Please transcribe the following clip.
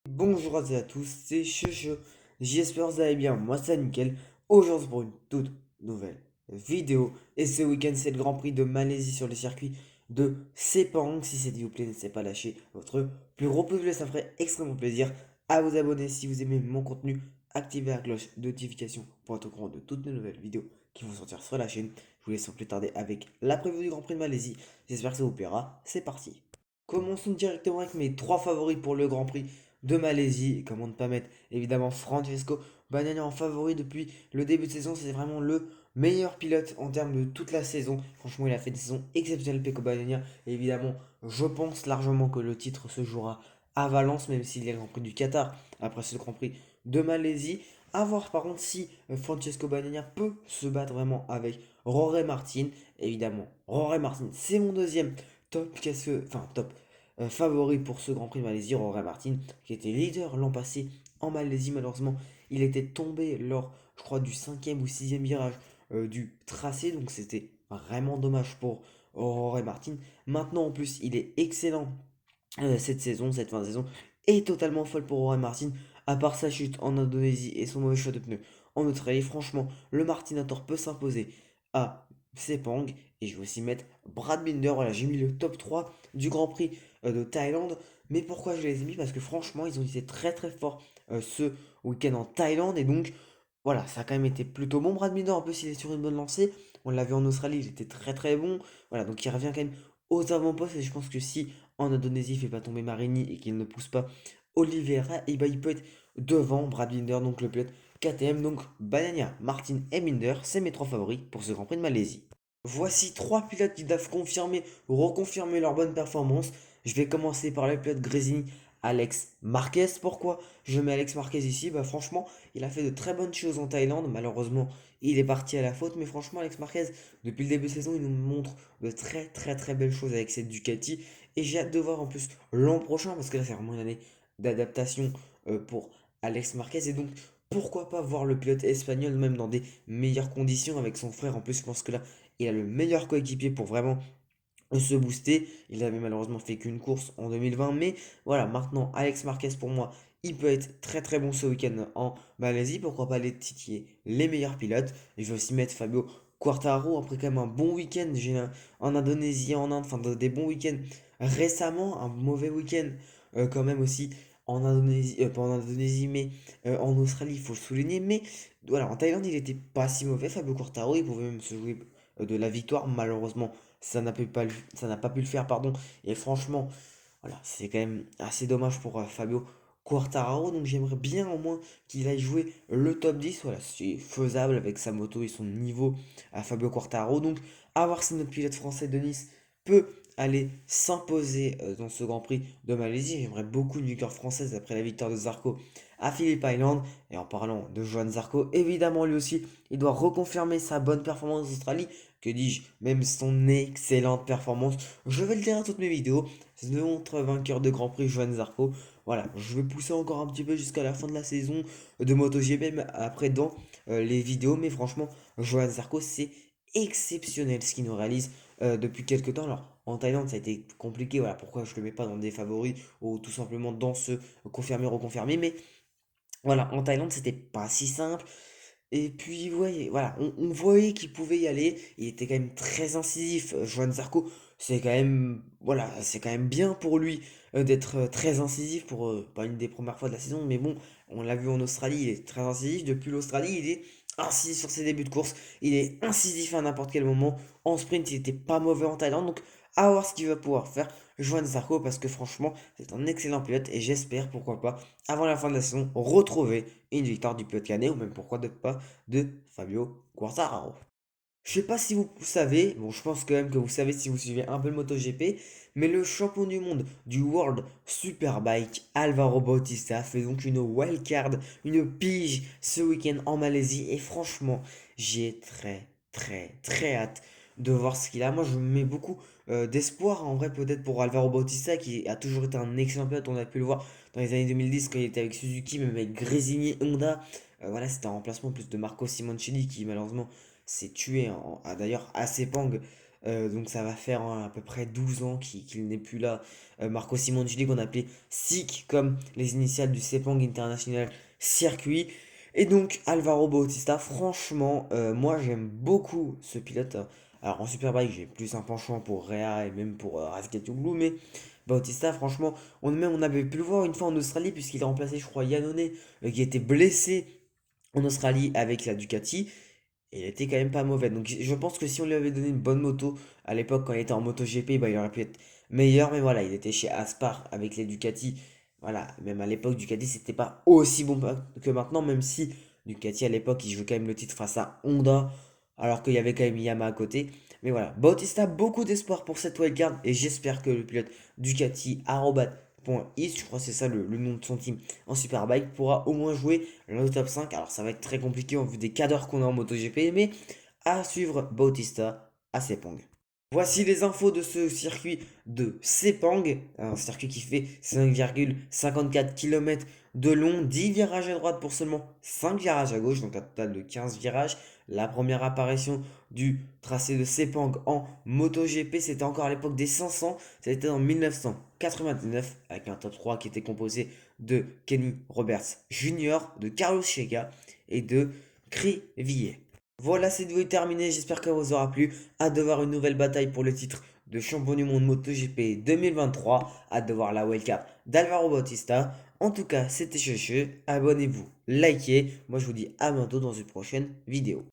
Bonjour à toutes et à tous, c'est Cheche, j'espère que vous allez bien, moi c'est nickel. Aujourd'hui pour une toute nouvelle vidéo. Et ce week-end c'est le Grand Prix de Malaisie sur le circuit de Sepang. Si c'est dit vous plaît, n'hésitez pas à lâcher votre plus gros pouce bleu, ça ferait extrêmement plaisir. À vous abonner si vous aimez mon contenu, activez la cloche de notification pour être au courant de toutes mes nouvelles vidéos qui vont sortir sur la chaîne. Je vous laisse sans plus tarder avec la preview du Grand Prix de Malaisie, j'espère que ça vous plaira, c'est parti. Commençons directement avec mes trois favoris pour le Grand Prix de Malaisie. Comment ne pas mettre évidemment Francesco Bagnaia en favori depuis le début de saison. C'est vraiment le meilleur pilote en termes de toute la saison. Franchement, il a fait une saison exceptionnelle, Pecco Bagnaia. Et évidemment, je pense largement que le titre se jouera à Valence, même s'il y a le Grand Prix du Qatar après ce Grand Prix de Malaisie. A voir par contre si Francesco Bagnaia peut se battre vraiment avec Rory Martin. Évidemment, Rory Martin, c'est mon deuxième top favori pour ce Grand Prix de Malaisie, Rory Martin, qui était leader l'an passé en Malaisie. Malheureusement, il était tombé lors, je crois, du cinquième ou sixième virage du tracé, donc c'était vraiment dommage pour Rory Martin. Maintenant, en plus, il est excellent cette saison, cette fin de saison est totalement folle pour Rory Martin. À part sa chute en Indonésie et son mauvais choix de pneus en Australie, franchement, le Martinator peut s'imposer à Sepang. Et je vais aussi mettre Brad Binder. Voilà, j'ai mis le top 3 du Grand Prix de Thaïlande. Mais pourquoi je les ai mis? Parce que franchement, ils ont été très très forts ce week-end en Thaïlande. Et donc, voilà, ça a quand même été plutôt bon. Brad Binder, en plus, il est sur une bonne lancée. On l'a vu en Australie, il était très très bon. Voilà, donc il revient quand même aux avant-postes. Et je pense que si en Indonésie, il ne fait pas tomber Marini et qu'il ne pousse pas Oliveira, et bah, il peut être devant Brad Binder, donc le pilote KTM. Donc Bagnaia, Martin et Binder, c'est mes trois favoris pour ce Grand Prix de Malaisie. Voici trois pilotes qui doivent confirmer ou reconfirmer leur bonne performance. Je vais commencer par le pilote Grésini, Alex Marquez. Pourquoi je mets Alex Marquez ici? Bah franchement, il a fait de très bonnes choses en Thaïlande. Malheureusement, il est parti à la faute. Mais franchement, Alex Marquez, depuis le début de saison, il nous montre de très très très belles choses avec cette Ducati. Et j'ai hâte de voir en plus l'an prochain, parce que là c'est vraiment une année d'adaptation pour Alex Marquez. Et donc, pourquoi pas voir le pilote espagnol même dans des meilleures conditions avec son frère. En plus, je pense que là, il a le meilleur coéquipier pour vraiment se booster. Il avait malheureusement fait qu'une course en 2020. Mais voilà, maintenant, Alex Marquez, pour moi, il peut être très très bon ce week-end en Malaisie. Pourquoi pas les titiller les meilleurs pilotes. Et je vais aussi mettre Fabio Quartararo. Après quand même un bon week-end en Indonésie, en Inde. Enfin, des bons week-ends récemment. Un mauvais week-end quand même aussi en Indonésie. Pas en Indonésie, mais en Australie, il faut le souligner. Mais voilà, en Thaïlande, il n'était pas si mauvais. Fabio Quartararo, il pouvait même se jouer de la victoire. Malheureusement, ça n'a pas pu le faire, pardon. Et franchement, voilà, c'est quand même assez dommage pour Fabio Quartararo. Donc j'aimerais bien au moins qu'il aille jouer le top 10. Voilà, c'est faisable avec sa moto et son niveau à Fabio Quartararo. Donc à voir si notre pilote français de Nice peut aller s'imposer dans ce Grand Prix de Malaisie. J'aimerais beaucoup une victoire française après la victoire de Zarco à Phillip Island. Et en parlant de Johan Zarco, évidemment lui aussi, il doit reconfirmer sa bonne performance en Australie, que dis-je, même son excellente performance. Je vais le dire dans toutes mes vidéos. C'est notre vainqueur de Grand Prix, Johan Zarco. Voilà, je vais pousser encore un petit peu jusqu'à la fin de la saison de MotoGP, même après dans les vidéos. Mais franchement, Johan Zarco, c'est exceptionnel ce qu'il nous réalise depuis quelques temps. Alors, en Thaïlande, ça a été compliqué. Voilà, pourquoi je ne le mets pas dans des favoris ou tout simplement dans ce confirmé, reconfirmé. Mais voilà, en Thaïlande, c'était pas si simple. Et puis, voilà, on voyait qu'il pouvait y aller. Il était quand même très incisif. Johan Zarco, c'est quand même, voilà, c'est quand même bien pour lui d'être très incisif pour pas une des premières fois de la saison. Mais bon, on l'a vu en Australie, il est très incisif. Depuis l'Australie, il est incisif sur ses débuts de course. Il est incisif à n'importe quel moment. En sprint, il était pas mauvais en Thaïlande. Donc, à voir ce qu'il va pouvoir faire, Johan Zarco, parce que franchement, c'est un excellent pilote. Et j'espère, pourquoi pas, avant la fin de la saison, retrouver une victoire du pilote canet ou même pourquoi pas de Fabio Quartararo. Je sais pas si vous savez, bon je pense quand même que vous savez si vous suivez un peu le MotoGP, mais le champion du monde du World Superbike, Alvaro Bautista, fait donc une wildcard, une pige ce week-end en Malaisie et franchement j'ai très très très hâte de voir ce qu'il a. Moi je mets beaucoup d'espoir en vrai peut-être pour Alvaro Bautista qui a toujours été un excellent pilote, on a pu le voir dans les années 2010 quand il était avec Suzuki, même avec Gresini Honda. Voilà, c'était un remplacement plus de Marco Simoncelli qui malheureusement s'est tué d'ailleurs à Sepang Donc ça va faire à peu près 12 ans qu'il n'est plus là. Marco Simoncelli qu'on appelait SIC comme les initiales du Sepang International Circuit. Et donc Alvaro Bautista, franchement, moi j'aime beaucoup ce pilote. Alors en Superbike, j'ai plus un penchant pour Rea et même pour Razgatlioglu, mais Bautista, franchement, on avait pu le voir une fois en Australie, puisqu'il a remplacé, je crois, Iannone, qui était blessé en Australie avec la Ducati. Et il était quand même pas mauvais. Donc je pense que si on lui avait donné une bonne moto à l'époque quand il était en MotoGP, bah, il aurait pu être meilleur. Mais voilà, il était chez Aspar avec les Ducati. Voilà, même à l'époque, Ducati, c'était pas aussi bon que maintenant, même si Ducati à l'époque, il jouait quand même le titre face à Honda, alors qu'il y avait quand même Yamaha à côté. Mais voilà, Bautista, beaucoup d'espoir pour cette wildcard et j'espère que le pilote Ducati Arobat.is, je crois que c'est ça le nom de son team en Superbike, pourra au moins jouer le top 5. Alors ça va être très compliqué en vue des cadres qu'on a en MotoGP, mais à suivre Bautista à Sepang. Voici les infos de ce circuit de Sepang, un circuit qui fait 5,54 km de long, 10 virages à droite pour seulement 5 virages à gauche, donc un total de 15 virages. La première apparition du tracé de Sepang en MotoGP, c'était encore à l'époque des 500, c'était en 1999, avec un top 3 qui était composé de Kenny Roberts Jr., de Carlos Checa et de Crivier. Voilà, cette vidéo est terminée, j'espère qu'elle vous aura plu. Hâte de voir une nouvelle bataille pour le titre de champion du monde MotoGP 2023. Hâte de voir la wildcard d'Alvaro Bautista. En tout cas, c'était Checheux. Abonnez-vous, likez. Moi, je vous dis à bientôt dans une prochaine vidéo.